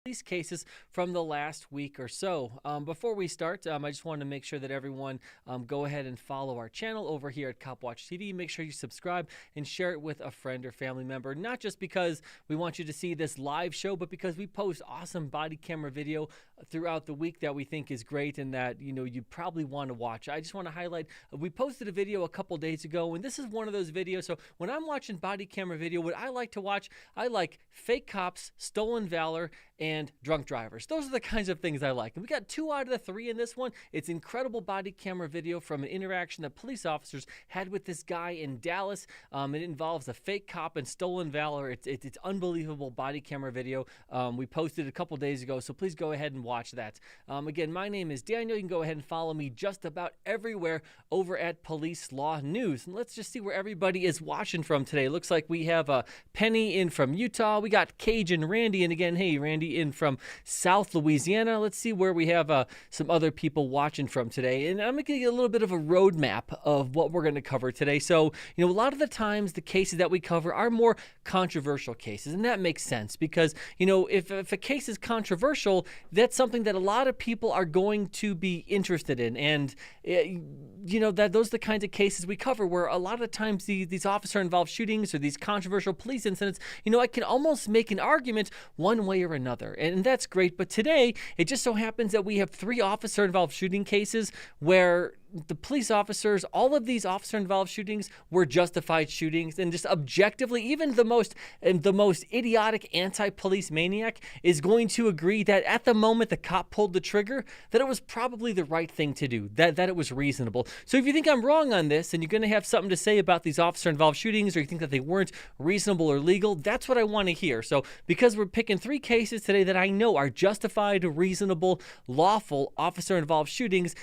Police cases from the last week or so. Before we start, I just wanted to make sure that everyone go ahead and follow our channel over here at Cop Watch TV. Make sure you subscribe and share it with a friend or family member, not just because we want you to see this live show, but because we post awesome body camera video throughout the week that we think is great and that you probably want to watch. I just want to highlight, we posted a video a couple days ago, and this is one of those videos. So when I'm watching body camera video, what I like to watch, I like fake cops, stolen valor, and drunk drivers. Those are the kinds of things I like. And we got 2 out of the 3 in this one. It's incredible body camera video from an interaction that police officers had with this guy in Dallas. It involves a fake cop and stolen valor. It's unbelievable body camera video. We posted it a couple days ago, so please go ahead and watch that. Again, my name is Daniel. You can go ahead and follow me just about everywhere over at Police Law News. And let's just see where everybody is watching from today. It looks like we have Penny in from Utah. We got Cage and Randy. And again, hey, Randy in from South Louisiana. Let's see where we have some other people watching from today. And I'm going to give you a little bit of a roadmap of what we're going to cover today. So, a lot of the times the cases that we cover are more controversial cases. And that makes sense because, if a case is controversial, that's something that a lot of people are going to be interested in. And, those are the kinds of cases we cover where a lot of the times these officer-involved shootings or these controversial police incidents, I can almost make an argument one way or another. And that's great. But today, it just so happens that we have 3 officer-involved shooting cases where the police officers, all of these officer-involved shootings were justified shootings, and just objectively, even the most idiotic anti-police maniac is going to agree that at the moment the cop pulled the trigger, that it was probably the right thing to do, that it was reasonable. So if you think I'm wrong on this, and you're going to have something to say about these officer-involved shootings, or you think that they weren't reasonable or legal, that's what I want to hear. So because we're picking 3 cases today that I know are justified, reasonable, lawful officer-involved shootings,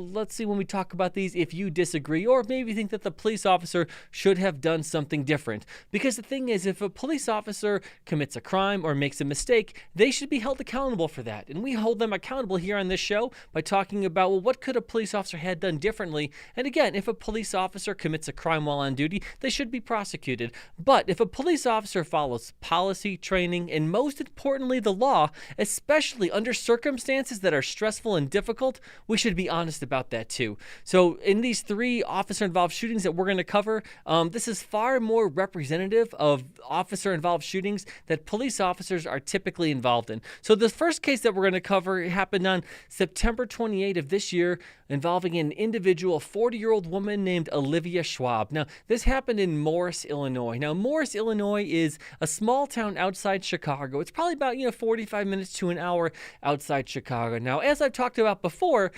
let's see when we talk about these if you disagree or maybe think that the police officer should have done something different. Because the thing is, if a police officer commits a crime or makes a mistake, they should be held accountable for that. And we hold them accountable here on this show by talking about, well, what could a police officer have done differently? And again, if a police officer commits a crime while on duty, they should be prosecuted. But if a police officer follows policy, training, and most importantly, the law, especially under circumstances that are stressful and difficult, we should be honest about that too. So in these 3 officer-involved shootings that we're going to cover, this is far more representative of officer-involved shootings that police officers are typically involved in. So the first case that we're going to cover happened on September 28 of this year, involving an individual, 40-year-old woman named Olivia Schwab. Now, this happened in Morris, Illinois. Now, Morris, Illinois is a small town outside Chicago. It's probably about 45 minutes to an hour outside Chicago. Now, as I've talked about before,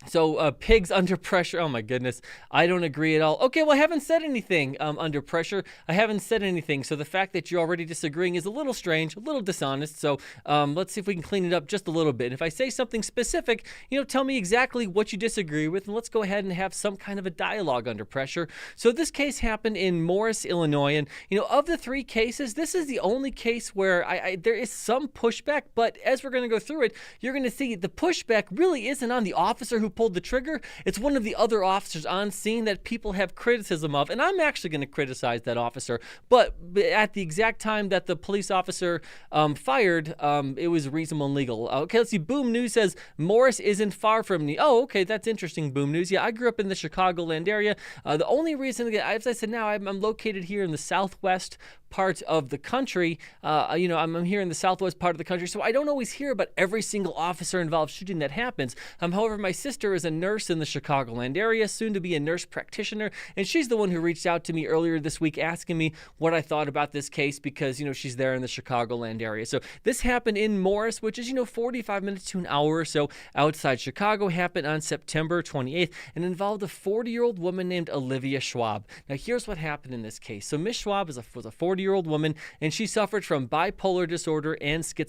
so pigs under pressure. Oh my goodness, I don't agree at all. Okay, well, I haven't said anything under pressure. I haven't said anything. So the fact that you're already disagreeing is a little strange, a little dishonest. So let's see if we can clean it up just a little bit. And if I say something specific, tell me exactly what you disagree with, and let's go ahead and have some kind of a dialogue under pressure. So this case happened in Morris, Illinois. And, of the 3 cases, this is the only case where there is some pushback. But as we're going to go through it, you're going to see the pushback really isn't on the officer who pulled the trigger. It's one of the other officers on scene that people have criticism of, and I'm actually going to criticize that officer. But at the exact time that the police officer fired, it was reasonable and legal. Okay, let's see. Boom News says Morris isn't far from me. Oh, okay, that's interesting. Boom News. Yeah, I grew up in the Chicagoland area. The only reason, as I said, now I'm located here in the southwest part of the country. I'm here in the southwest part of the country, so I don't always hear about every single officer-involved shooting that happens. However, my sister is a nurse in the Chicagoland area, soon to be a nurse practitioner, and she's the one who reached out to me earlier this week asking me what I thought about this case because, she's there in the Chicagoland area. So this happened in Morris, which is, 45 minutes to an hour or so outside Chicago, happened on September 28th and involved a 40-year-old woman named Olivia Schwab. Now, here's what happened in this case. So Miss Schwab was a 40-year-old woman, and she suffered from bipolar disorder and schizophrenia.